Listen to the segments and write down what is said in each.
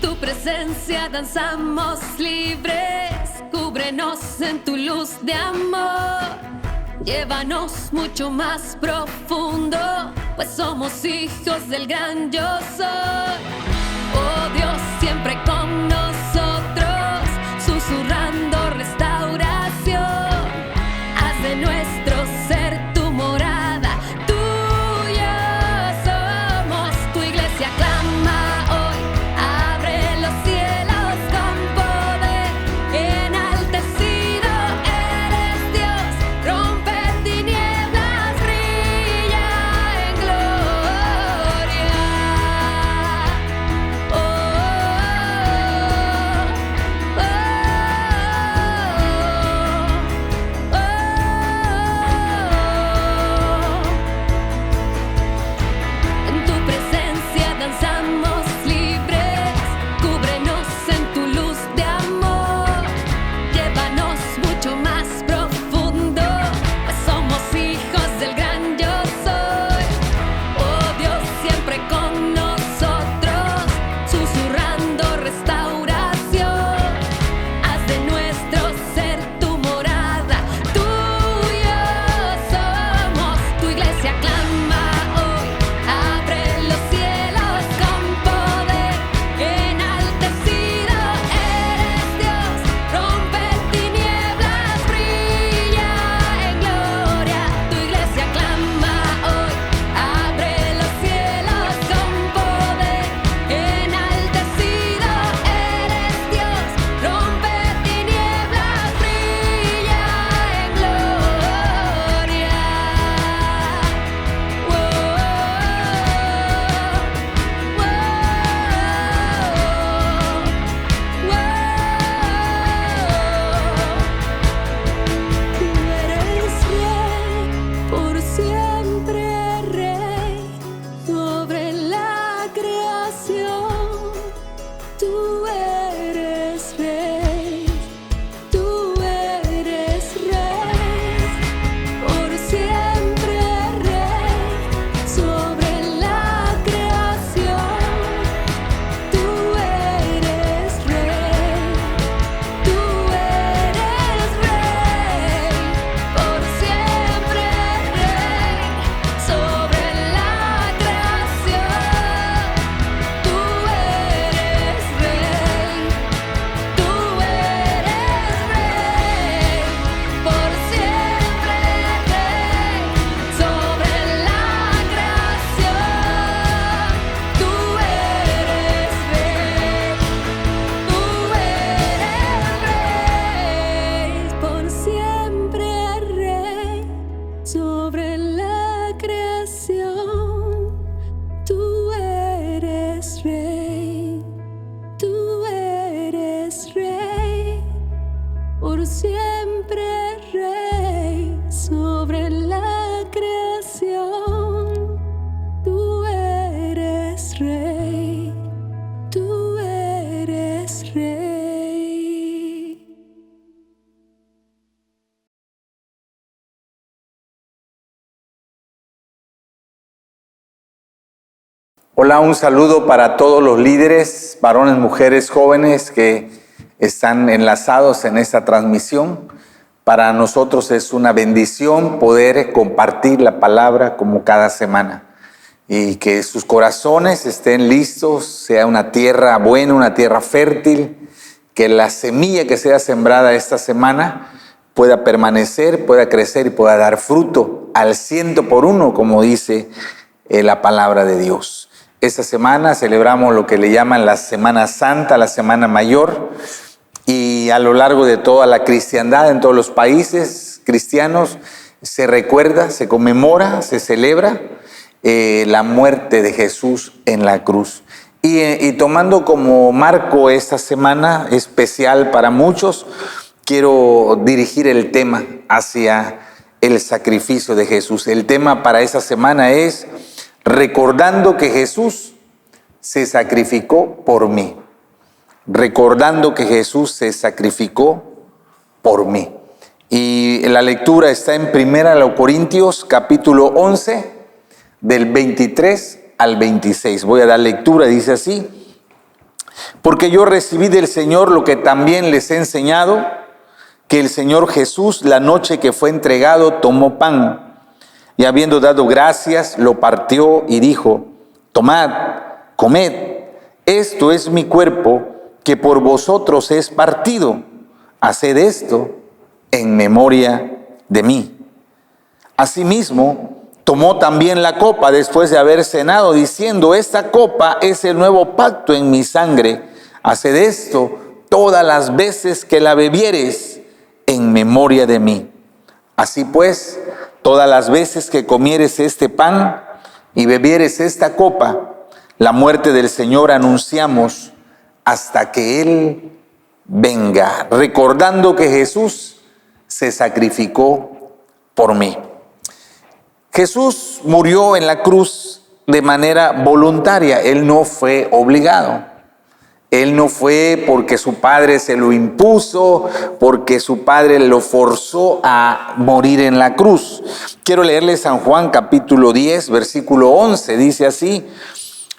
tu presencia danzamos libres, cúbrenos en tu luz de amor. Llévanos mucho más profundo, pues somos hijos del gran yo soy. Oh Dios, siempre con nosotros, susurrando restauración. Haz de nuestro ser tu morada, tuya somos. Tu iglesia clama hoy, abre los cielos con poder. Enaltecido eres Dios, rompe tinieblas, brilla en gloria. Oh, oh, oh, oh. En tu presencia danzamos libres, cúbrenos en tu luz de amor. Llévanos mucho más profundo, pues somos hijos del gran yo soy. Oh Dios, siempre con nosotros, susurrando restauración. Haz de nuestro ser tu morada, tuyo somos. Tu iglesia clama hoy, abre los cielos con poder. Enaltecido eres Dios, rompe tinieblas, brilla en gloria. Tu iglesia clama hoy, abre los cielos con poder. Enaltecido eres Dios, rompe tinieblas, brilla en gloria. Tú eres rey, por siempre rey, sobre la creación. Tú eres rey, tú eres rey, por siempre rey, sobre la creación. Tú eres rey, tú eres rey, por siempre rey, sobre la creación. Tú eres rey, tú eres rey, por siempre rey, sobre la creación. Tú eres rey, tú eres rey, por siempre rey, sobre la creación. Tú eres rey, tú eres rey, por siempre rey, sobre la creación. Tú eres rey, tú eres rey. Hola, un saludo para todos los líderes, varones, mujeres, jóvenes que están enlazados en esta transmisión. Para nosotros es una bendición poder compartir la palabra como cada semana y que sus corazones estén listos, sea una tierra buena, una tierra fértil, que la semilla que sea sembrada esta semana pueda permanecer, pueda crecer y pueda dar fruto al 100%, como dice la palabra de Dios. Esta semana celebramos lo que le llaman la Semana Santa, la Semana Mayor, y a lo largo de toda la cristiandad, en todos los países cristianos, se recuerda, se conmemora, se celebra la muerte de Jesús en la cruz. Y tomando como marco esta semana especial para muchos, quiero dirigir el tema hacia el sacrificio de Jesús. El tema para esta semana es recordando que Jesús se sacrificó por mí. Recordando que Jesús se sacrificó por mí. Y la lectura está en 1 Corintios capítulo 11, del 23 al 26. Voy a dar lectura, dice así: Porque yo recibí del Señor lo que también les he enseñado, que el Señor Jesús, la noche que fue entregado, tomó pan, y habiendo dado gracias, lo partió y dijo: tomad, comed, esto es mi cuerpo, que por vosotros es partido. Haced esto en memoria de mí. Asimismo, tomó también la copa después de haber cenado, diciendo: esta copa es el nuevo pacto en mi sangre. Haced esto todas las veces que la bebiereis en memoria de mí. Así pues, todas las veces que comieres este pan y bebieres esta copa, la muerte del Señor anunciamos hasta que Él venga, recordando que Jesús se sacrificó por mí. Jesús murió en la cruz de manera voluntaria. Él no fue obligado. Él no fue porque su padre se lo impuso, porque su padre lo forzó a morir en la cruz. Quiero leerle San Juan capítulo 10, versículo 11. Dice así: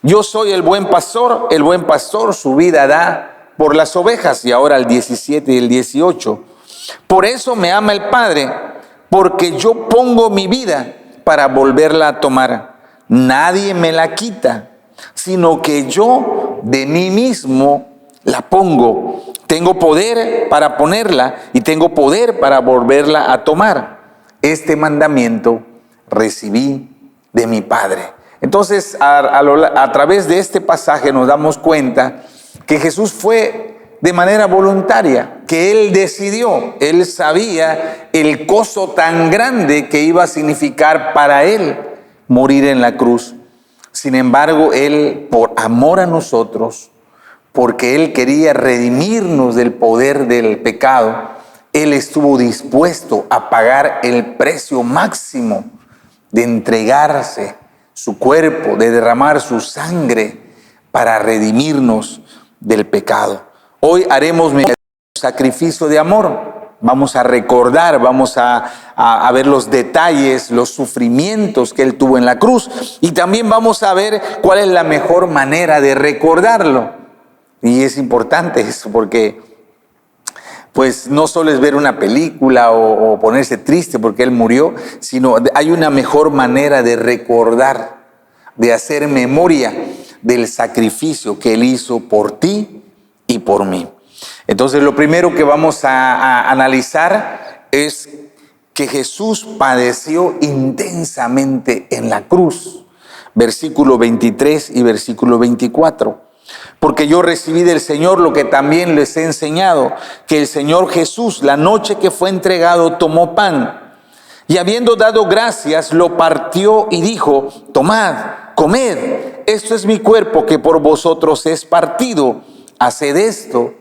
yo soy el buen pastor su vida da por las ovejas. Y ahora el 17 y el 18. Por eso me ama el Padre, porque yo pongo mi vida para volverla a tomar. Nadie me la quita, sino que yo de mí mismo la pongo. Tengo poder para ponerla y tengo poder para volverla a tomar. Este mandamiento recibí de mi Padre. Entonces, a través de este pasaje nos damos cuenta que Jesús fue de manera voluntaria, que Él decidió. Él sabía el costo tan grande que iba a significar para Él morir en la cruz. Sin embargo, Él, por amor a nosotros, porque Él quería redimirnos del poder del pecado, Él estuvo dispuesto a pagar el precio máximo de entregarse su cuerpo, de derramar su sangre para redimirnos del pecado. Hoy haremos un sacrificio de amor. Vamos a recordar, vamos a ver los detalles, los sufrimientos que Él tuvo en la cruz. Y también vamos a ver cuál es la mejor manera de recordarlo. Y es importante eso porque pues no solo es ver una película o ponerse triste porque Él murió, sino hay una mejor manera de recordar, de hacer memoria del sacrificio que Él hizo por ti y por mí. Entonces, lo primero que vamos a analizar es que Jesús padeció intensamente en la cruz. Versículo 23 y versículo 24. Porque yo recibí del Señor lo que también les he enseñado, que el Señor Jesús, la noche que fue entregado, tomó pan, y habiendo dado gracias, lo partió y dijo: tomad, comed, esto es mi cuerpo que por vosotros es partido. Haced esto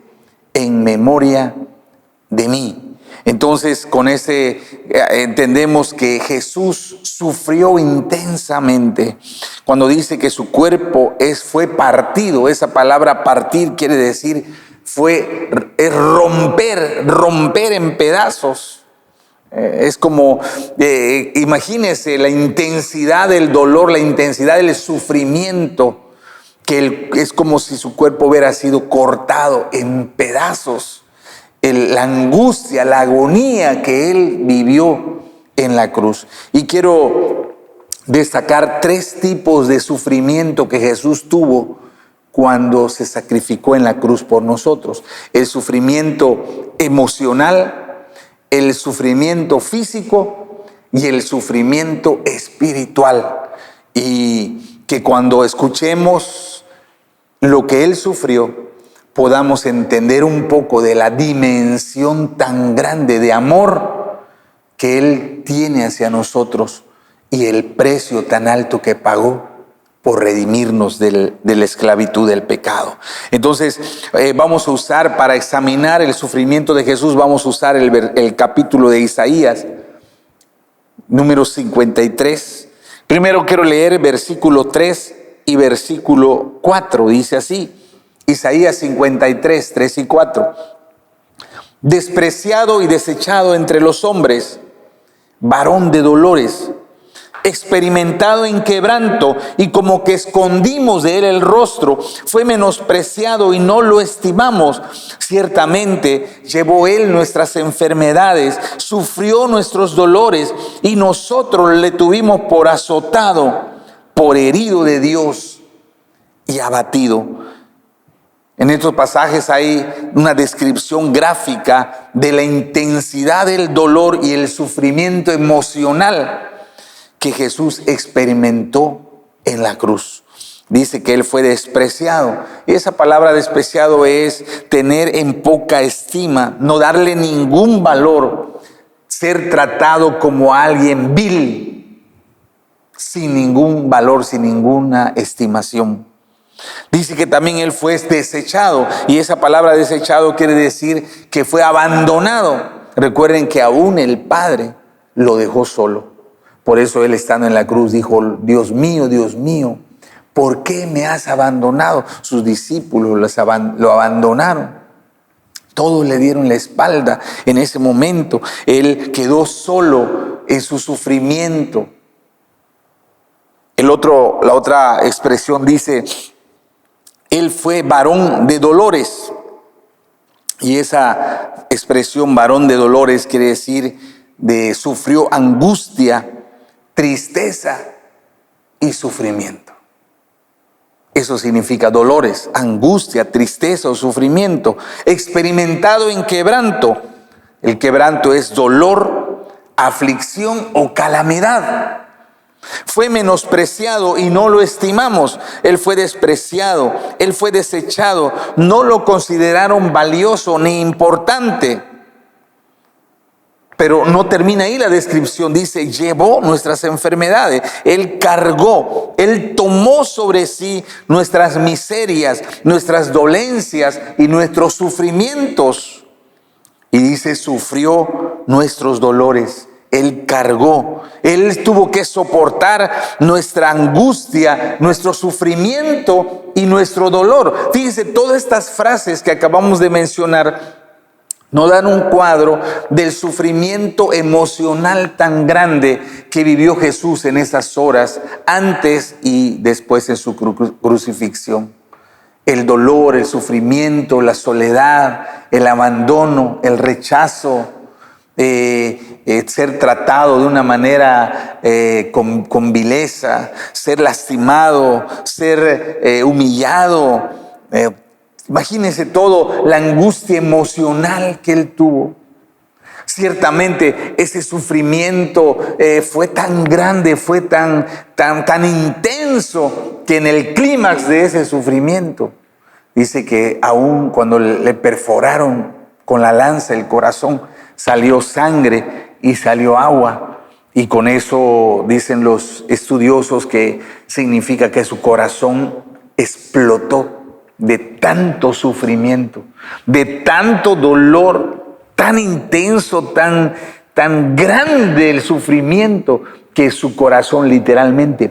en memoria de mí. Entonces, con ese entendemos que Jesús sufrió intensamente. Cuando dice que su cuerpo fue partido, esa palabra partir quiere decir es romper en pedazos. Es como, imagínese la intensidad del dolor, la intensidad del sufrimiento, que es como si su cuerpo hubiera sido cortado en pedazos. La angustia, la agonía que Él vivió en la cruz. Y quiero destacar 3 tipos de sufrimiento que Jesús tuvo cuando se sacrificó en la cruz por nosotros: el sufrimiento emocional, el sufrimiento físico y el sufrimiento espiritual. Y que cuando escuchemos lo que Él sufrió, podamos entender un poco de la dimensión tan grande de amor que Él tiene hacia nosotros y el precio tan alto que pagó por redimirnos de la esclavitud del pecado. Entonces, vamos a usar, para examinar el sufrimiento de Jesús, vamos a usar el capítulo de Isaías, número 53. Primero quiero leer versículo 3 y versículo 4. Dice así: Isaías 53, 3 y 4. Despreciado y desechado entre los hombres, varón de dolores, experimentado en quebranto, y como que escondimos de él el rostro. Fue menospreciado y no lo estimamos. Ciertamente llevó él nuestras enfermedades, sufrió nuestros dolores, y nosotros le tuvimos por azotado, por herido de Dios y abatido. En estos pasajes hay una descripción gráfica de la intensidad del dolor y el sufrimiento emocional que Jesús experimentó en la cruz. Dice que él fue despreciado. Y esa palabra despreciado es tener en poca estima, no darle ningún valor, ser tratado como alguien vil, sin ningún valor, sin ninguna estimación. Dice que también él fue desechado, y esa palabra desechado quiere decir que fue abandonado. Recuerden que aún el Padre lo dejó solo. Por eso él, estando en la cruz, dijo: Dios mío, ¿por qué me has abandonado? Sus discípulos lo abandonaron. Todos le dieron la espalda en ese momento. Él quedó solo en su sufrimiento. La otra expresión dice: él fue varón de dolores. Y esa expresión varón de dolores quiere decir sufrió angustia, tristeza y sufrimiento. Eso significa dolores, angustia, tristeza o sufrimiento. Experimentado en quebranto. El quebranto es dolor, aflicción o calamidad. Fue menospreciado y no lo estimamos. Él fue despreciado, él fue desechado. No lo consideraron valioso ni importante. Pero no termina ahí la descripción. Dice: llevó nuestras enfermedades. Él cargó, él tomó sobre sí nuestras miserias, nuestras dolencias y nuestros sufrimientos. Y dice: sufrió nuestros dolores. Él cargó, él tuvo que soportar nuestra angustia, nuestro sufrimiento y nuestro dolor. Fíjense, todas estas frases que acabamos de mencionar nos dan un cuadro del sufrimiento emocional tan grande que vivió Jesús en esas horas, antes y después en su crucifixión. El dolor, el sufrimiento, la soledad, el abandono, el rechazo, ser tratado de una manera con vileza, ser lastimado, ser humillado. Imagínense todo, la angustia emocional que él tuvo. Ciertamente ese sufrimiento fue tan grande, fue tan intenso, que en el clímax de ese sufrimiento dice que aún cuando le perforaron con la lanza el corazón, salió sangre y salió agua. Y con eso dicen los estudiosos que significa que su corazón explotó de tanto sufrimiento, de tanto dolor, tan intenso, tan grande el sufrimiento, que su corazón literalmente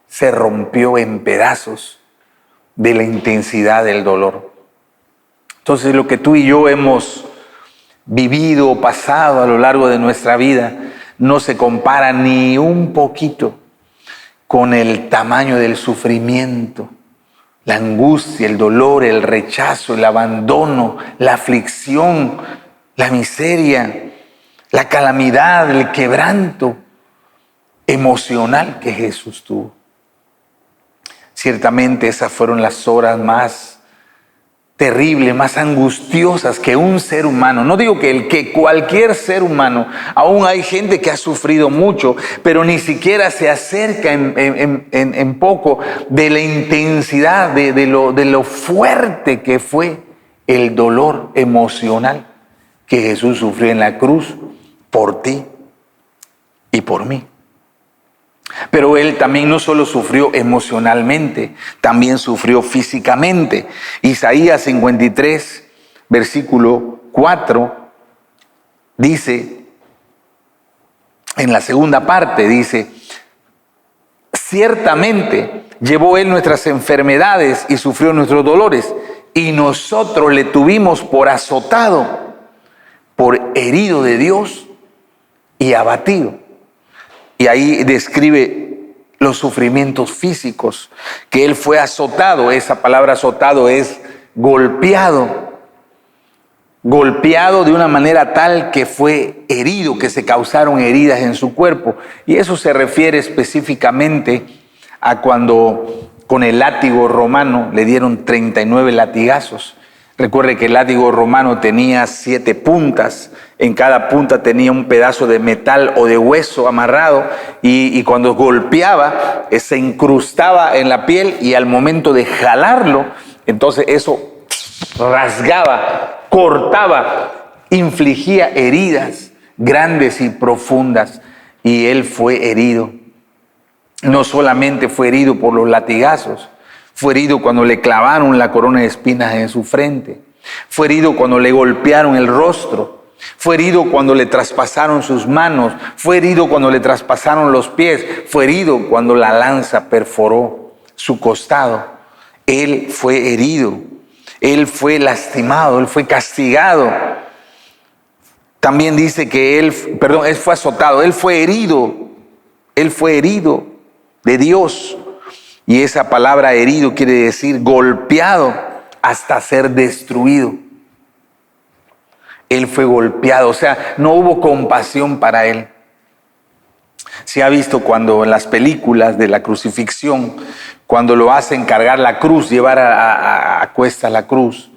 se rompió en pedazos de la intensidad del dolor. Entonces, lo que tú y yo hemos vivido o pasado a lo largo de nuestra vida no se compara ni un poquito con el tamaño del sufrimiento, la angustia, el dolor, el rechazo, el abandono, la aflicción, la miseria, la calamidad, el quebranto emocional que Jesús tuvo. Ciertamente esas fueron las horas más terribles, más angustiosas que un ser humano. No digo que cualquier ser humano, aún hay gente que ha sufrido mucho, pero ni siquiera se acerca en poco de la intensidad, de lo fuerte que fue el dolor emocional que Jesús sufrió en la cruz por ti y por mí. Pero él también no solo sufrió emocionalmente, también sufrió físicamente. Isaías 53, versículo 4, dice, en la segunda parte, dice: ciertamente llevó él nuestras enfermedades y sufrió nuestros dolores, y nosotros le tuvimos por azotado, por herido de Dios y abatido. Y ahí describe los sufrimientos físicos, que él fue azotado. Esa palabra azotado es golpeado. Golpeado de una manera tal que fue herido, que se causaron heridas en su cuerpo. Y eso se refiere específicamente a cuando con el látigo romano le dieron 39 latigazos. Recuerde que el látigo romano tenía 7 puntas. En cada punta tenía un pedazo de metal o de hueso amarrado y cuando golpeaba se incrustaba en la piel, y al momento de jalarlo, entonces eso rasgaba, cortaba, infligía heridas grandes y profundas. Y él fue herido. No solamente fue herido por los latigazos, fue herido cuando le clavaron la corona de espinas en su frente, fue herido cuando le golpearon el rostro, fue herido cuando le traspasaron sus manos, fue herido cuando le traspasaron los pies, fue herido cuando la lanza perforó su costado. Él fue herido, él fue lastimado, él fue castigado. También dice que él fue azotado, él fue herido de Dios. Y esa palabra herido quiere decir golpeado hasta ser destruido. Él fue golpeado, o sea, no hubo compasión para él. Se ha visto cuando en las películas de la crucifixión, cuando lo hacen cargar la cruz, llevar a cuesta la cruz,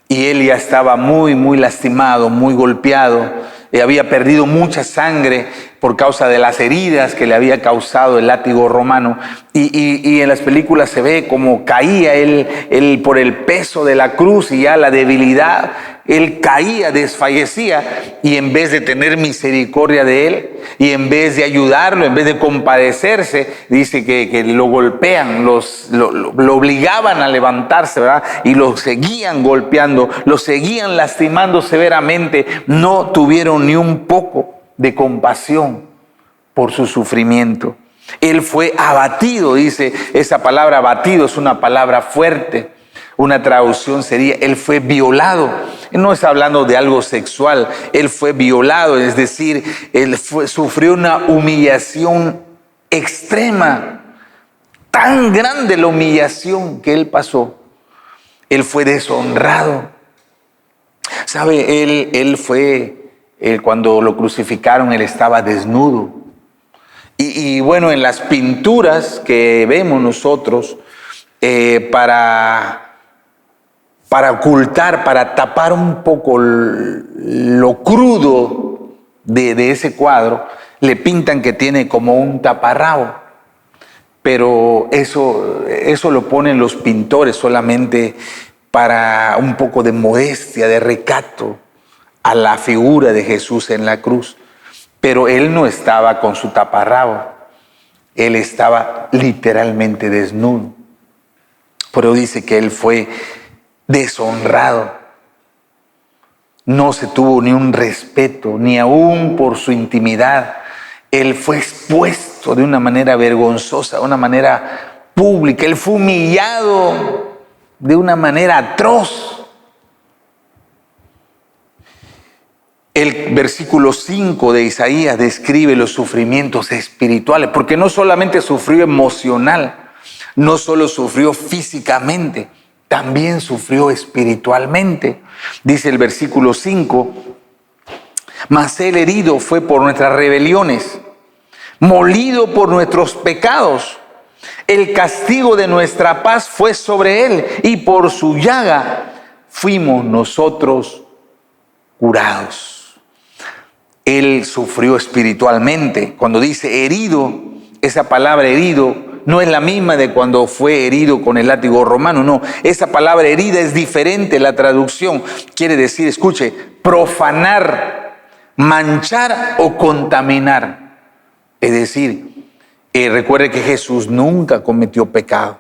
y él ya estaba muy, muy lastimado, muy golpeado, y había perdido mucha sangre por causa de las heridas que le había causado el látigo romano. Y en las películas se ve como caía él por el peso de la cruz y ya la debilidad. Él caía, desfallecía, y en vez de tener misericordia de él, y en vez de ayudarlo, en vez de compadecerse, dice que lo golpean, lo obligaban a levantarse, ¿verdad? Y lo seguían golpeando, lo seguían lastimando severamente. No tuvieron ni un poco de compasión por su sufrimiento. Él fue abatido, dice. Esa palabra abatido es una palabra fuerte. Una traducción sería, él fue violado. Él no está hablando de algo sexual, él fue violado, es decir, sufrió una humillación extrema. Tan grande la humillación que él pasó. Él fue deshonrado. ¿Sabe? Él cuando lo crucificaron, él estaba desnudo. Y bueno, en las pinturas que vemos nosotros, para ocultar, para tapar un poco lo crudo de ese cuadro, le pintan que tiene como un taparrabo. Pero eso lo ponen los pintores solamente para un poco de modestia, de recato a la figura de Jesús en la cruz. Pero él no estaba con su taparrabo, él estaba literalmente desnudo. Pero dice que él fue deshonrado. No se tuvo ni un respeto, ni aún por su intimidad. Él fue expuesto de una manera vergonzosa, de una manera pública. Él fue humillado de una manera atroz. El versículo 5 de Isaías describe los sufrimientos espirituales, porque no solamente sufrió emocional, no solo sufrió físicamente, también sufrió espiritualmente. Dice el versículo 5, mas él herido fue por nuestras rebeliones, molido por nuestros pecados. El castigo de nuestra paz fue sobre él, y por su llaga fuimos nosotros curados. Él sufrió espiritualmente. Cuando dice herido, esa palabra herido no es la misma de cuando fue herido con el látigo romano, no. Esa palabra herida es diferente, la traducción quiere decir, escuche, profanar, manchar o contaminar. Es decir, recuerde que Jesús nunca cometió pecado.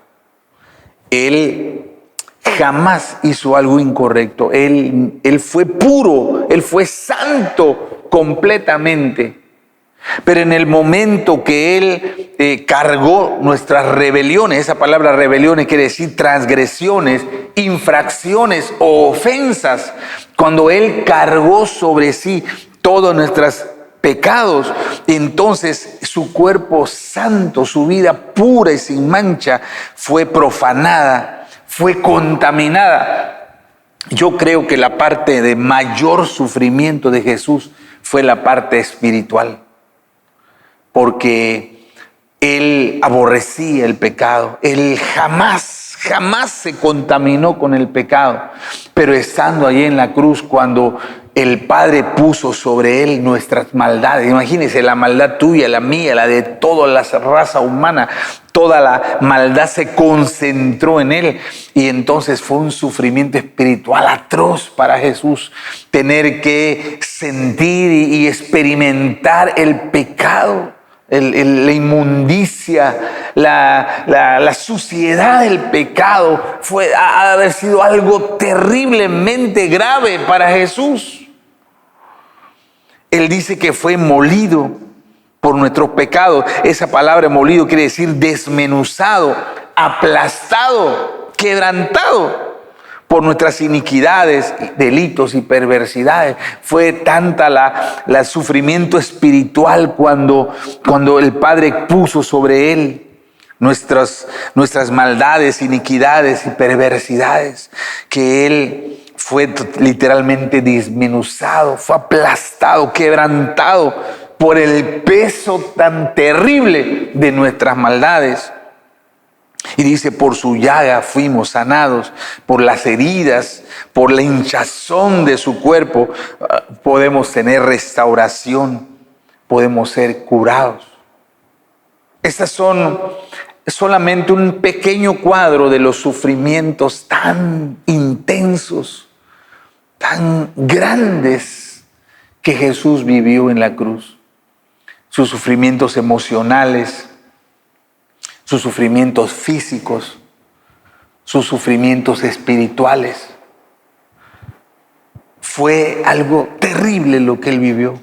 Él jamás hizo algo incorrecto. Él fue puro, él fue santo completamente. Pero en el momento que él cargó nuestras rebeliones, esa palabra rebeliones quiere decir transgresiones, infracciones o ofensas, cuando él cargó sobre sí todas nuestras pecados. Entonces su cuerpo santo, su vida pura y sin mancha fue profanada, fue contaminada. Yo creo que la parte de mayor sufrimiento de Jesús fue la parte espiritual, porque Él aborrecía el pecado. Él jamás se contaminó con el pecado. Pero estando allí en la cruz, cuando el Padre puso sobre Él nuestras maldades, imagínense, la maldad tuya, la mía, la de toda la raza humana, toda la maldad se concentró en Él. Y entonces fue un sufrimiento espiritual atroz para Jesús, tener que sentir y experimentar el pecado, la inmundicia, la suciedad del pecado. Ha de haber sido algo terriblemente grave para Jesús. Él dice que fue molido por nuestros pecados. Esa palabra molido quiere decir desmenuzado, aplastado, quebrantado por nuestras iniquidades, delitos y perversidades. Fue tanta el sufrimiento espiritual cuando el Padre puso sobre Él nuestras maldades, iniquidades y perversidades, que Él fue literalmente desmenuzado, fue aplastado, quebrantado por el peso tan terrible de nuestras maldades. Y dice, por su llaga fuimos sanados, por las heridas, por la hinchazón de su cuerpo, podemos tener restauración, podemos ser curados. Estas son solamente un pequeño cuadro de los sufrimientos tan intensos, tan grandes que Jesús vivió en la cruz. Sus sufrimientos emocionales, sus sufrimientos físicos, sus sufrimientos espirituales. Fue algo terrible lo que Él vivió.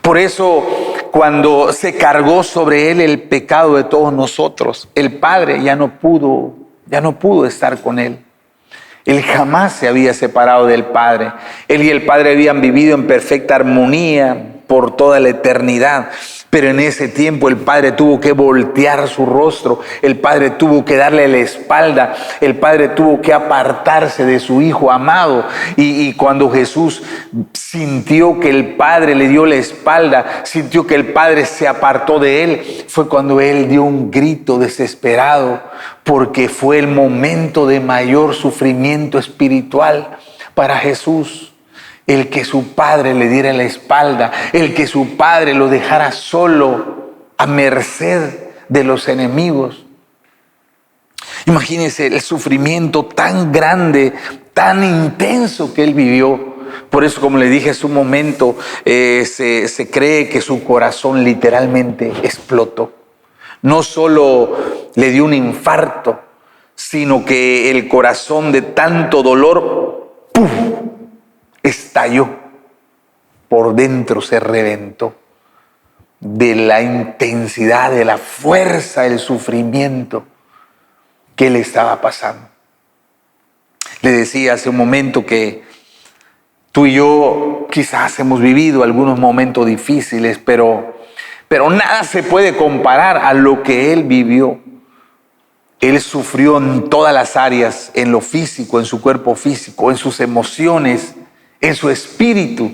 Por eso, cuando se cargó sobre Él el pecado de todos nosotros, el Padre ya no pudo estar con Él. Él jamás se había separado del Padre. Él y el Padre habían vivido en perfecta armonía por toda la eternidad. Pero en ese tiempo el Padre tuvo que voltear su rostro, el Padre tuvo que darle la espalda, el Padre tuvo que apartarse de su Hijo amado. Y cuando Jesús sintió que el Padre le dio la espalda, sintió que el Padre se apartó de Él, fue cuando Él dio un grito desesperado, porque fue el momento de mayor sufrimiento espiritual para Jesús. El que su Padre le diera la espalda, el que su Padre lo dejara solo a merced de los enemigos. Imagínense el sufrimiento tan grande, tan intenso que Él vivió. Por eso, como le dije hace un momento, se cree que su corazón literalmente explotó. No solo le dio un infarto, sino que el corazón de tanto dolor, ¡puf!, estalló. Por dentro se reventó de la intensidad, de la fuerza del sufrimiento que Él estaba pasando. Le decía hace un momento que tú y yo quizás hemos vivido algunos momentos difíciles, pero nada se puede comparar a lo que Él vivió. Él sufrió en todas las áreas, en lo físico, en su cuerpo físico, en sus emociones, en su espíritu.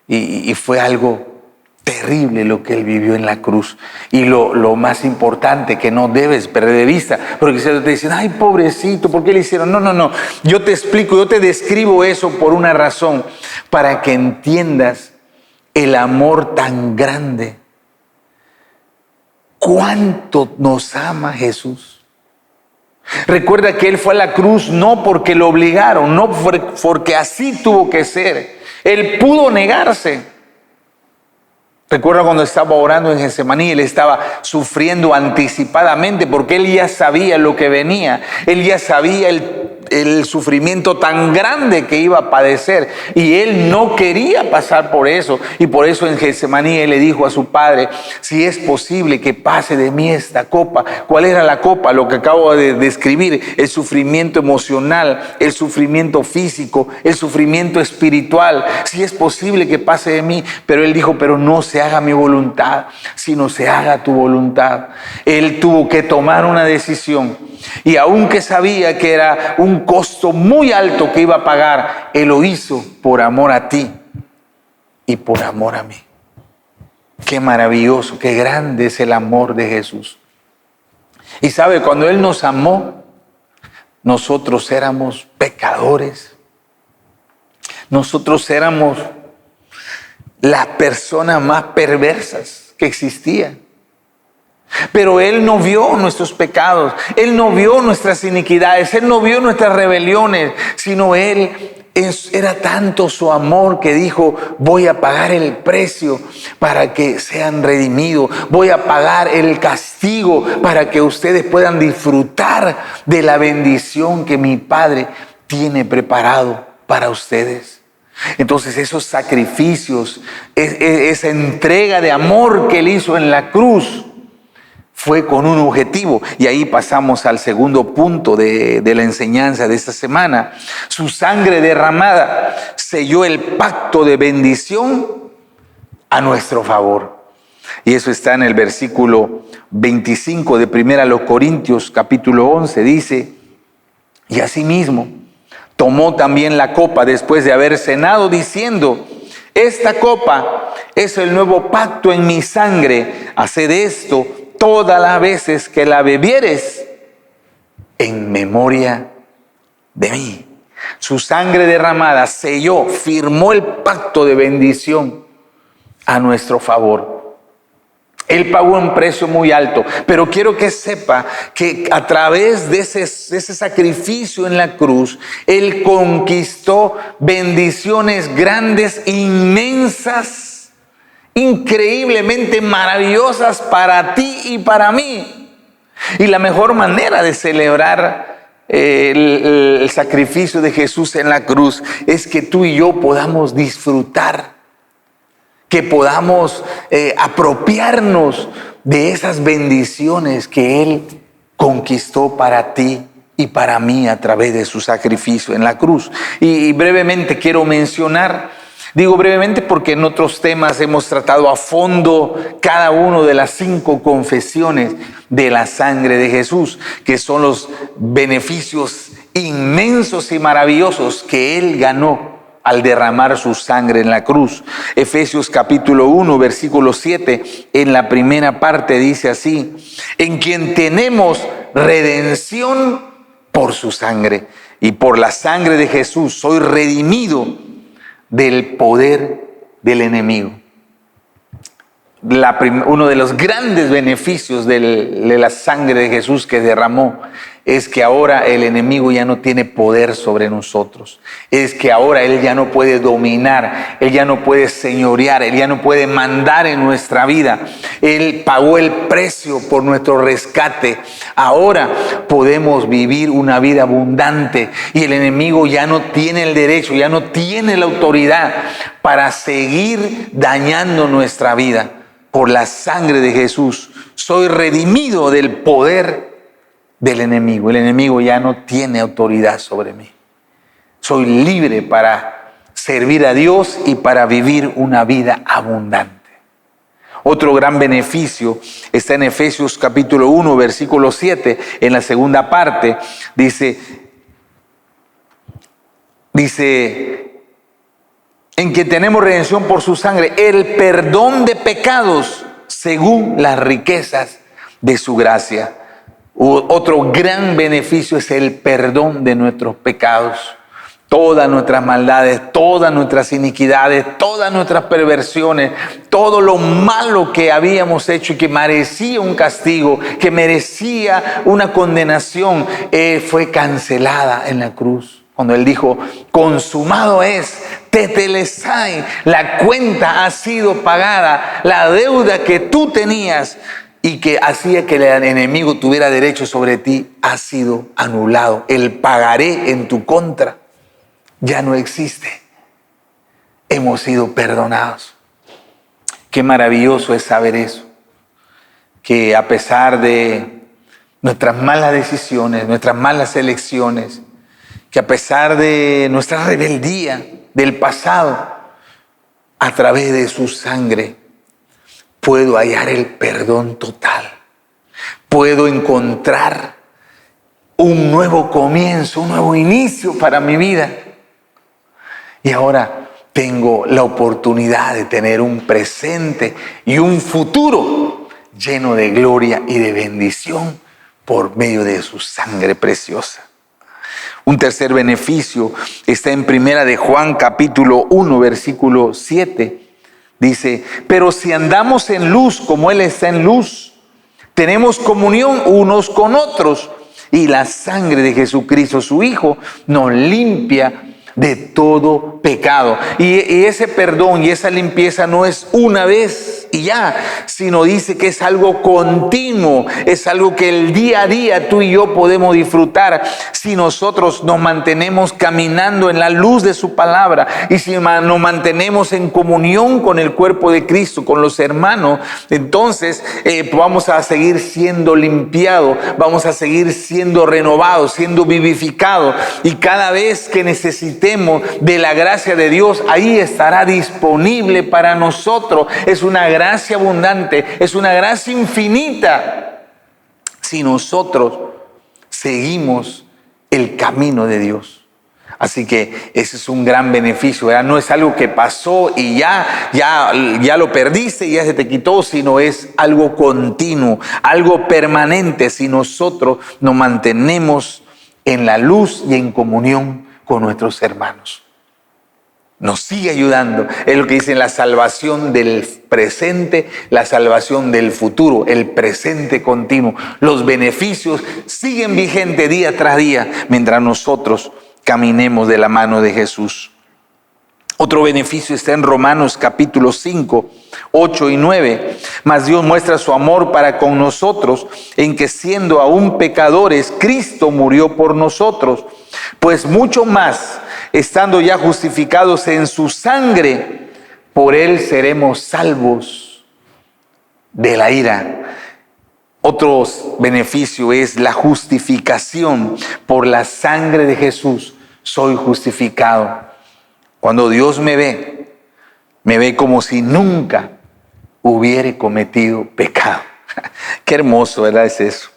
Y fue algo terrible lo que Él vivió en la cruz. Y lo más importante que no debes perder de vista, porque te dicen, ay, pobrecito, ¿por qué le hicieron? No, yo te explico, yo te describo eso por una razón, para que entiendas el amor tan grande. ¿Cuánto nos ama Jesús? Recuerda que Él fue a la cruz no porque lo obligaron, no porque así tuvo que ser. Él pudo negarse. Recuerda cuando estaba orando en Getsemaní, Él estaba sufriendo anticipadamente porque Él ya sabía lo que venía. Él ya sabía el sufrimiento tan grande que iba a padecer, y él no quería pasar por eso, y por eso en Getsemaní él le dijo a su padre: si es posible que pase de mí esta copa. ¿Cuál era la copa? Lo que acabo de describir: el sufrimiento emocional, el sufrimiento físico, el sufrimiento espiritual. Si es posible que pase de mí, pero él dijo: pero no se haga mi voluntad, sino se haga tu voluntad. Él tuvo que tomar una decisión, y aunque sabía que era un costo muy alto que iba a pagar, él lo hizo por amor a ti y por amor a mí. Qué maravilloso, qué grande es el amor de Jesús. Y sabe, cuando él nos amó, nosotros éramos pecadores. Nosotros éramos las personas más perversas que existían. Pero él no vio nuestros pecados, él no vio nuestras iniquidades, él no vio nuestras rebeliones, sino él era tanto su amor que dijo: voy a pagar el precio para que sean redimidos, voy a pagar el castigo para que ustedes puedan disfrutar de la bendición que mi Padre tiene preparado para ustedes. Entonces esos sacrificios, esa entrega de amor que él hizo en la cruz, fue con un objetivo. Y ahí pasamos al segundo punto de la enseñanza de esta semana. Su sangre derramada selló el pacto de bendición a nuestro favor. Y eso está en el versículo 25 de 1 Corintios capítulo 11. Dice: y asimismo tomó también la copa después de haber cenado, diciendo: esta copa es el nuevo pacto en mi sangre. Haced esto todas las veces que la bebieres en memoria de mí. Su sangre derramada selló, firmó el pacto de bendición a nuestro favor. Él pagó un precio muy alto, pero quiero que sepa que a través de ese sacrificio en la cruz, Él conquistó bendiciones grandes, inmensas, increíblemente maravillosas para ti y para mí. Y la mejor manera de celebrar el sacrificio de Jesús en la cruz es que tú y yo podamos disfrutar, que podamos apropiarnos de esas bendiciones que Él conquistó para ti y para mí a través de su sacrificio en la cruz. Y brevemente quiero mencionar, digo brevemente porque en otros temas hemos tratado a fondo cada uno de las 5 confesiones de la sangre de Jesús, que son los beneficios inmensos y maravillosos que Él ganó al derramar su sangre en la cruz. Efesios capítulo 1, versículo 7, en la primera parte dice así: en quien tenemos redención por su sangre, y por la sangre de Jesús soy redimido del poder del enemigo. Uno de los grandes beneficios de la sangre de Jesús que derramó es que ahora el enemigo ya no tiene poder sobre nosotros. Es que ahora él ya no puede dominar, él ya no puede señorear, él ya no puede mandar en nuestra vida. Él pagó el precio por nuestro rescate. Ahora podemos vivir una vida abundante y el enemigo ya no tiene el derecho, ya no tiene la autoridad para seguir dañando nuestra vida. Por la sangre de Jesús soy redimido del poder del enemigo. El enemigo ya no tiene autoridad sobre mí. Soy libre para servir a Dios y para vivir una vida abundante. Otro gran beneficio está en Efesios capítulo 1, versículo 7, en la segunda parte. Dice, en que tenemos redención por su sangre, el perdón de pecados según las riquezas de su gracia. Otro gran beneficio es el perdón de nuestros pecados. Todas nuestras maldades, todas nuestras iniquidades, todas nuestras perversiones, todo lo malo que habíamos hecho y que merecía un castigo, que merecía una condenación, fue cancelada en la cruz. Cuando Él dijo, consumado es, tetelestai, la cuenta ha sido pagada, la deuda que tú tenías y que hacía que el enemigo tuviera derecho sobre ti ha sido anulado. El pagaré en tu contra ya no existe. Hemos sido perdonados. Qué maravilloso es saber eso. Que a pesar de nuestras malas decisiones, nuestras malas elecciones, que a pesar de nuestra rebeldía del pasado, a través de su sangre, puedo hallar el perdón total. Puedo encontrar un nuevo comienzo, un nuevo inicio para mi vida. Y ahora tengo la oportunidad de tener un presente y un futuro lleno de gloria y de bendición por medio de su sangre preciosa. Un tercer beneficio está en Primera de Juan capítulo 1 versículo 7. Dice, pero si andamos en luz como Él está en luz, tenemos comunión unos con otros y la sangre de Jesucristo su Hijo nos limpia de todo pecado. Y ese perdón y esa limpieza no es una vez y ya, sino dice que es algo continuo, es algo que el día a día tú y yo podemos disfrutar si nosotros nos mantenemos caminando en la luz de su palabra y si nos mantenemos en comunión con el cuerpo de Cristo, con los hermanos. Entonces vamos a seguir siendo limpiados, vamos a seguir siendo renovados, siendo vivificados, y cada vez que necesitemos de la gracia de Dios, ahí estará disponible para nosotros. Es una gracia abundante, es una gracia infinita si nosotros seguimos el camino de Dios. Así que ese es un gran beneficio, ¿verdad? No es algo que pasó y ya lo perdiste y ya se te quitó, sino es algo continuo, algo permanente si nosotros nos mantenemos en la luz y en comunión con nuestros hermanos. Nos sigue ayudando. Es lo que dice la salvación del presente, la salvación del futuro, el presente continuo. Los beneficios siguen vigentes día tras día mientras nosotros caminemos de la mano de Jesús. Otro beneficio está en Romanos capítulo 5, 8 y 9. Mas Dios muestra su amor para con nosotros en que siendo aún pecadores, Cristo murió por nosotros. Pues mucho más, estando ya justificados en su sangre, por Él seremos salvos de la ira. Otro beneficio es la justificación. Por la sangre de Jesús soy justificado. Cuando Dios me ve como si nunca hubiera cometido pecado. Qué hermoso, ¿verdad? Es eso.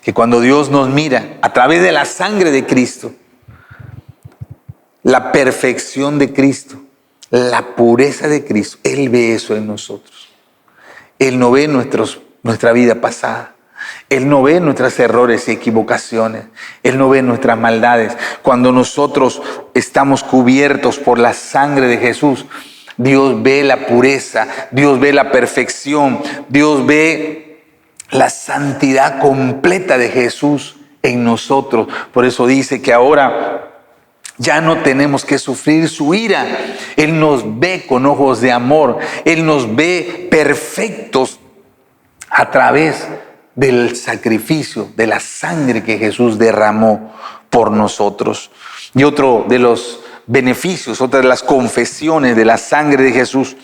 Que cuando Dios nos mira a través de la sangre de Cristo, la perfección de Cristo, la pureza de Cristo, Él ve eso en nosotros. Él no ve nuestra vida pasada. Él no ve nuestros errores y equivocaciones. Él no ve nuestras maldades. Cuando nosotros estamos cubiertos por la sangre de Jesús, Dios ve la pureza, Dios ve la perfección, Dios ve la santidad completa de Jesús en nosotros. Por eso dice que ahora ya no tenemos que sufrir su ira. Él nos ve con ojos de amor. Él nos ve perfectos a través del sacrificio, de la sangre que Jesús derramó por nosotros. Y otro de los beneficios, otra de las confesiones de la sangre de Jesús,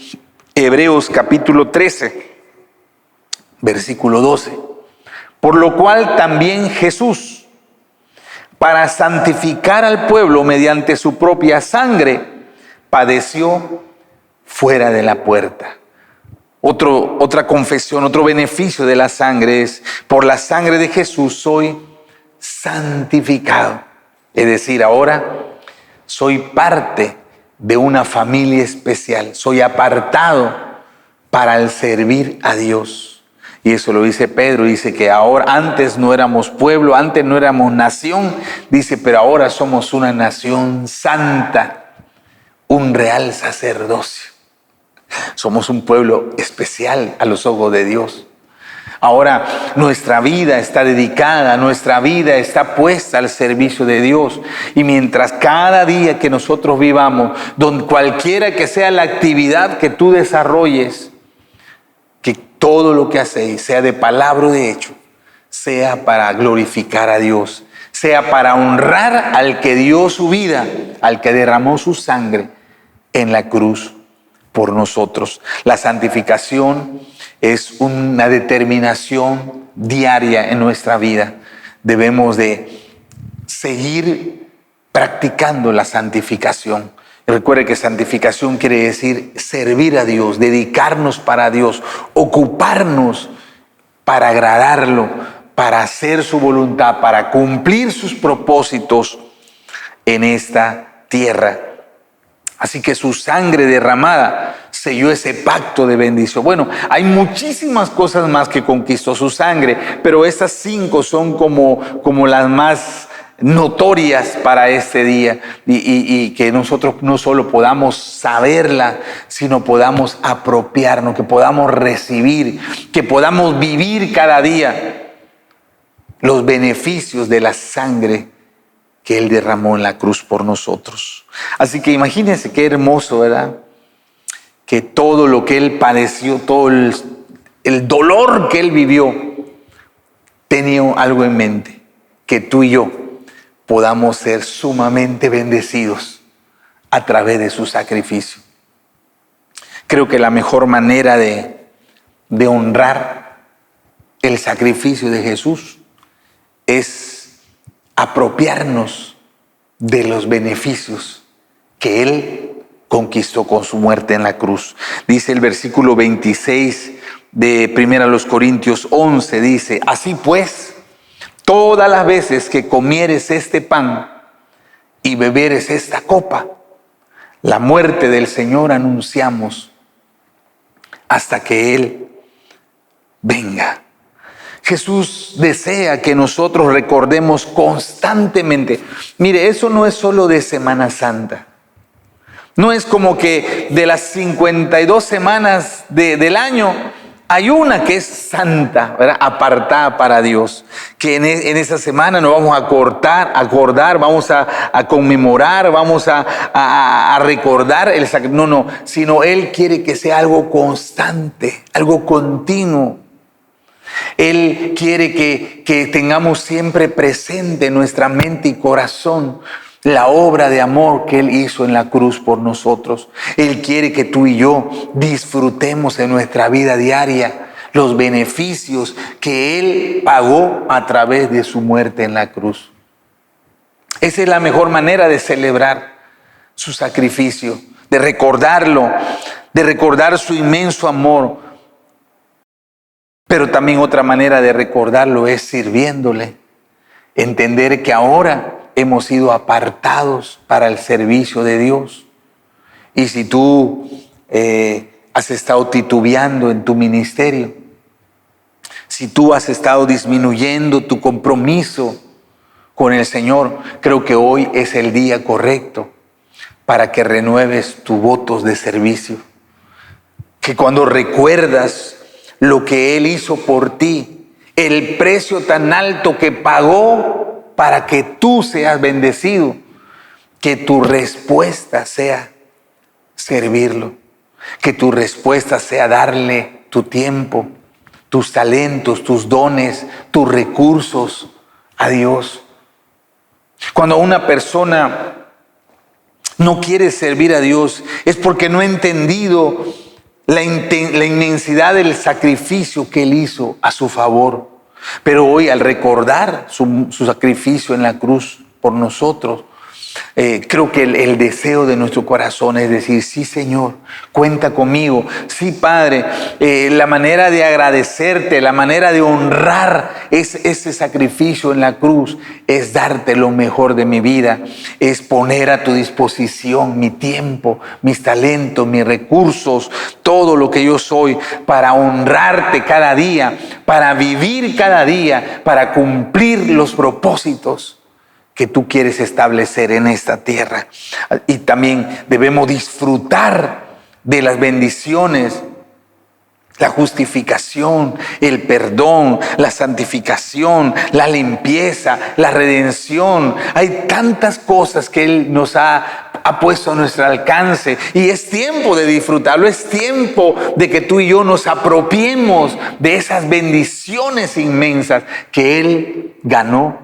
Hebreos capítulo 13, versículo 12. Por lo cual también Jesús, para santificar al pueblo mediante su propia sangre, padeció fuera de la puerta. Otra confesión, otro beneficio de la sangre es, por la sangre de Jesús soy santificado. Es decir, ahora soy parte de una familia especial, soy apartado para el servir a Dios. Y eso lo dice Pedro, dice que ahora, antes no éramos pueblo, antes no éramos nación, dice, pero ahora somos una nación santa, un real sacerdocio. Somos un pueblo especial a los ojos de Dios. Ahora nuestra vida está dedicada, nuestra vida está puesta al servicio de Dios. Y mientras cada día que nosotros vivamos, donde cualquiera que sea la actividad que tú desarrolles, que todo lo que hacéis, sea de palabra o de hecho, sea para glorificar a Dios, sea para honrar al que dio su vida, al que derramó su sangre en la cruz por nosotros. La santificación es una determinación diaria en nuestra vida. Debemos de seguir practicando la santificación. Recuerde que santificación quiere decir servir a Dios, dedicarnos para Dios, ocuparnos para agradarlo, para hacer su voluntad, para cumplir sus propósitos en esta tierra. Así que su sangre derramada selló ese pacto de bendición. Bueno, hay muchísimas cosas más que conquistó su sangre, pero estas 5 son como las más notorias para este día y que nosotros no solo podamos saberla, sino podamos apropiarnos, que podamos recibir, que podamos vivir cada día los beneficios de la sangre que Él derramó en la cruz por nosotros. Así que imagínense qué hermoso, ¿verdad? Que todo lo que Él padeció, todo el dolor que Él vivió, tenía algo en mente, que tú y yo podamos ser sumamente bendecidos a través de su sacrificio. Creo que la mejor manera de honrar el sacrificio de Jesús es apropiarnos de los beneficios que Él conquistó con su muerte en la cruz. Dice el versículo 26 de 1 Corintios 11, dice: así pues, todas las veces que comieres este pan y beberes esta copa, la muerte del Señor anunciamos hasta que Él venga. Jesús desea que nosotros recordemos constantemente. Mire, eso no es solo de Semana Santa. No es como que de las 52 semanas del año hay una que es santa, ¿verdad? Apartada para Dios, que en esa semana nos vamos a acordar, vamos a conmemorar, vamos a recordar el sacrificio. No, sino Él quiere que sea algo constante, algo continuo. Él quiere que tengamos siempre presente en nuestra mente y corazón la obra de amor que Él hizo en la cruz por nosotros. Él quiere que tú y yo disfrutemos en nuestra vida diaria los beneficios que Él pagó a través de su muerte en la cruz. Esa es la mejor manera de celebrar su sacrificio, de recordarlo, de recordar su inmenso amor. Pero también otra manera de recordarlo es sirviéndole. Entender que ahora hemos sido apartados para el servicio de Dios. Y si tú has estado titubeando en tu ministerio, si tú has estado disminuyendo tu compromiso con el Señor, creo que hoy es el día correcto para que renueves tus votos de servicio. Que cuando recuerdas lo que Él hizo por ti, el precio tan alto que pagó para que tú seas bendecido, que tu respuesta sea servirlo, que tu respuesta sea darle tu tiempo, tus talentos, tus dones, tus recursos a Dios. Cuando una persona no quiere servir a Dios es porque no ha entendido la inmensidad del sacrificio que Él hizo a su favor. Pero hoy, al recordar su sacrificio en la cruz por nosotros, creo que el deseo de nuestro corazón es decir: sí, Señor, cuenta conmigo. Sí, Padre, la manera de agradecerte, la manera de honrar ese sacrificio en la cruz es darte lo mejor de mi vida, es poner a tu disposición mi tiempo, mis talentos, mis recursos, todo lo que yo soy, para honrarte cada día, para vivir cada día, para cumplir los propósitos que tú quieres establecer en esta tierra. Y también debemos disfrutar de las bendiciones, la justificación, el perdón, la santificación, la limpieza, la redención. Hay tantas cosas que Él nos ha ha puesto a nuestro alcance. Y es tiempo de disfrutarlo, es tiempo de que tú y yo nos apropiemos de esas bendiciones inmensas que Él ganó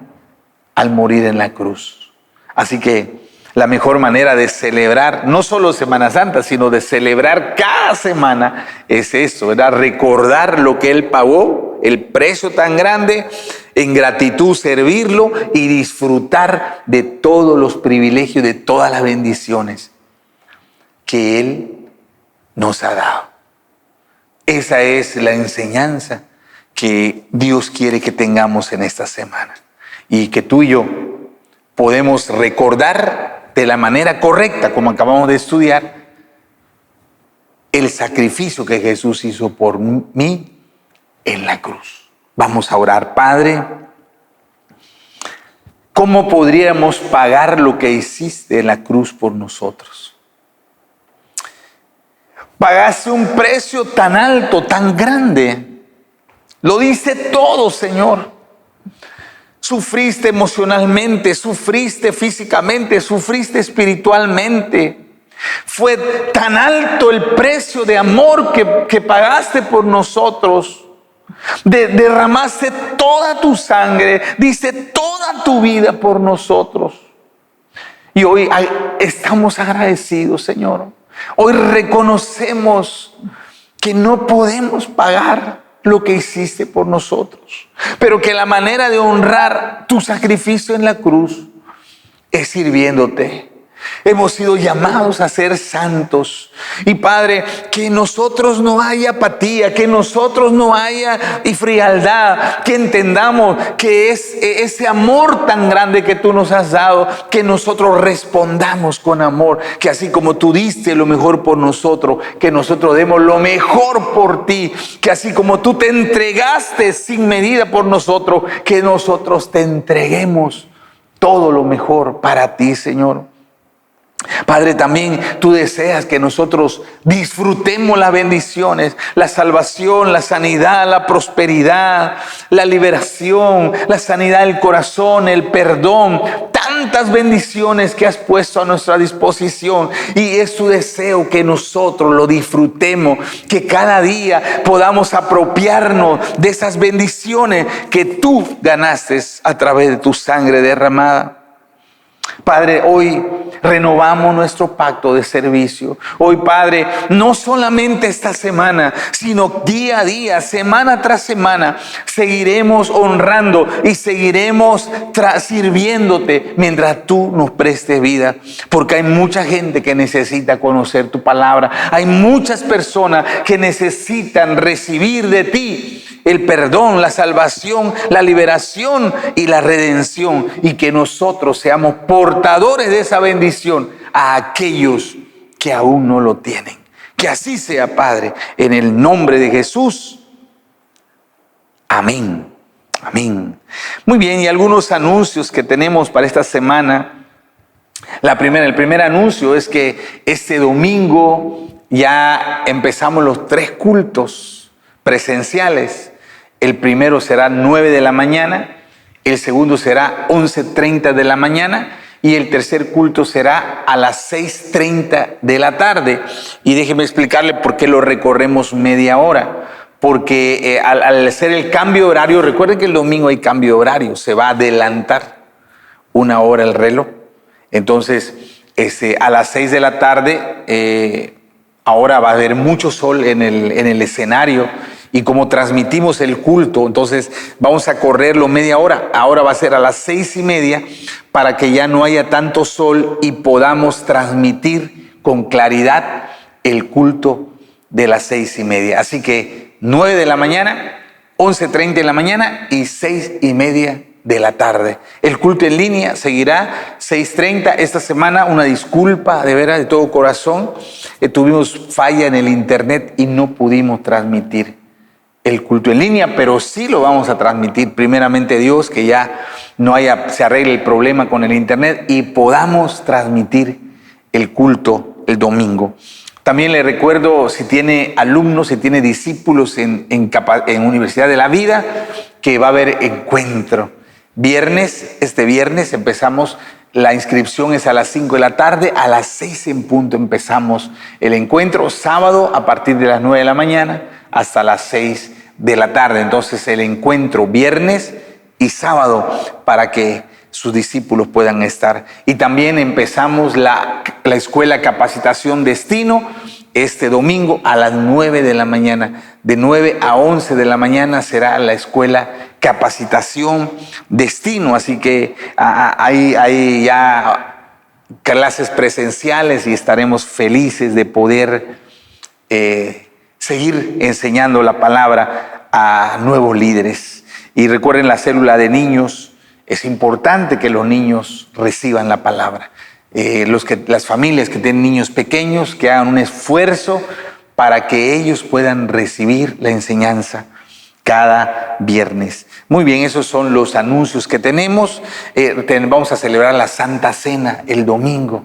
al morir en la cruz. Así que la mejor manera de celebrar, no solo Semana Santa, sino de celebrar cada semana, es eso, ¿verdad? Recordar lo que Él pagó, el precio tan grande, en gratitud servirlo y disfrutar de todos los privilegios, de todas las bendiciones que Él nos ha dado. Esa es la enseñanza que Dios quiere que tengamos en esta semana y que tú y yo podemos recordar de la manera correcta, como acabamos de estudiar, el sacrificio que Jesús hizo por mí en la cruz. Vamos a orar. Padre, ¿cómo podríamos pagar lo que hiciste en la cruz por nosotros? Pagaste un precio tan alto, tan grande. Lo dice todo, Señor. Sufriste emocionalmente, sufriste físicamente, sufriste espiritualmente. Fue tan alto el precio de amor que pagaste por nosotros. Derramaste toda tu sangre, diste toda tu vida por nosotros. Y hoy estamos agradecidos, Señor. Hoy reconocemos que no podemos pagar lo que hiciste por nosotros, pero que la manera de honrar tu sacrificio en la cruz es sirviéndote. Hemos sido llamados a ser santos. Y Padre, que en nosotros no haya apatía, que en nosotros no haya frialdad, que entendamos que es ese amor tan grande que tú nos has dado, que nosotros respondamos con amor, que así como tú diste lo mejor por nosotros, que nosotros demos lo mejor por ti, que así como tú te entregaste sin medida por nosotros, que nosotros te entreguemos todo lo mejor para ti, Señor. Padre, también tú deseas que nosotros disfrutemos las bendiciones, la salvación, la sanidad, la prosperidad, la liberación, la sanidad del corazón, el perdón, tantas bendiciones que has puesto a nuestra disposición. Y es tu deseo que nosotros lo disfrutemos, que cada día podamos apropiarnos de esas bendiciones que tú ganaste a través de tu sangre derramada. Padre, hoy renovamos nuestro pacto de servicio. Hoy, Padre, no solamente esta semana, sino día a día, semana tras semana, seguiremos honrando y seguiremos sirviéndote mientras tú nos prestes vida. Porque hay mucha gente que necesita conocer tu palabra. Hay muchas personas que necesitan recibir de ti el perdón, la salvación, la liberación y la redención, y que nosotros seamos portadores de esa bendición a aquellos que aún no lo tienen. Que así sea, Padre, en el nombre de Jesús. Amén. Amén. Muy bien, y algunos anuncios que tenemos para esta semana. El primer anuncio es que este domingo ya empezamos los 3 cultos presenciales. El primero será 9 de la mañana, el segundo será 11:30 de la mañana y el tercer culto será a las 6:30 de la tarde. Y déjeme explicarle por qué lo recorremos media hora. Porque al hacer el cambio de horario, recuerden que el domingo hay cambio de horario, se va a adelantar 1 hora el reloj. Entonces, a las 6 de la tarde, ahora va a haber mucho sol en el escenario. Y como transmitimos el culto, entonces vamos a correrlo media hora. Ahora va a ser a las 6:30 para que ya no haya tanto sol y podamos transmitir con claridad el culto de las 6:30. Así que 9 de la mañana, 11:30 de la mañana y 6:30 de la tarde. El culto en línea seguirá 6:30. Esta semana, una disculpa de veras de todo corazón. Tuvimos falla en el internet y no pudimos transmitir el culto en línea, pero sí lo vamos a transmitir, primeramente Dios, que ya se arregle el problema con el internet y podamos transmitir el culto el domingo. También le recuerdo, si tiene alumnos, si tiene discípulos en Universidad de la Vida, que va a haber encuentro. Este viernes empezamos La inscripción es a las 5 de la tarde, a las 6 en punto empezamos el encuentro, sábado a partir de las 9 de la mañana hasta las 6 de la tarde. Entonces el encuentro viernes y sábado para que sus discípulos puedan estar. Y también empezamos la escuela Capacitación Destino este domingo a las 9 de la mañana. De 9 a 11 de la mañana será la escuela Capacitación Destino. Así que hay ya clases presenciales y estaremos felices de poder seguir enseñando la palabra a nuevos líderes. Y recuerden la célula de niños. Es importante que los niños reciban la palabra. Las familias que tienen niños pequeños, que hagan un esfuerzo para que ellos puedan recibir la enseñanza cada viernes. Muy bien, esos son los anuncios que tenemos. Vamos a celebrar la Santa Cena el domingo.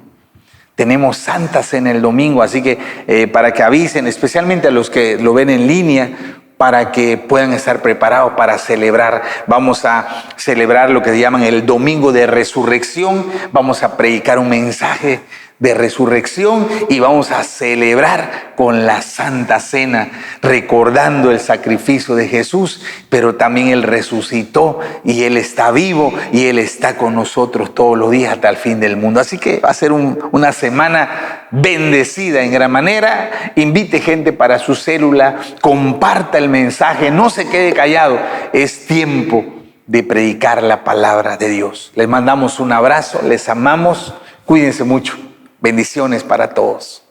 Tenemos Santa Cena el domingo, así que para que avisen, especialmente a los que lo ven en línea, para que puedan estar preparados para celebrar. Vamos a celebrar lo que se llaman el Domingo de Resurrección. Vamos a predicar un mensaje de resurrección y vamos a celebrar con la Santa Cena, recordando el sacrificio de Jesús, pero también Él resucitó y Él está vivo y Él está con nosotros todos los días hasta el fin del mundo. Así que va a ser una semana bendecida en gran manera. Invite gente para su célula, comparta el mensaje, no se quede callado. Es tiempo de predicar la palabra de Dios. Les mandamos un abrazo, les amamos, cuídense mucho. Bendiciones para todos.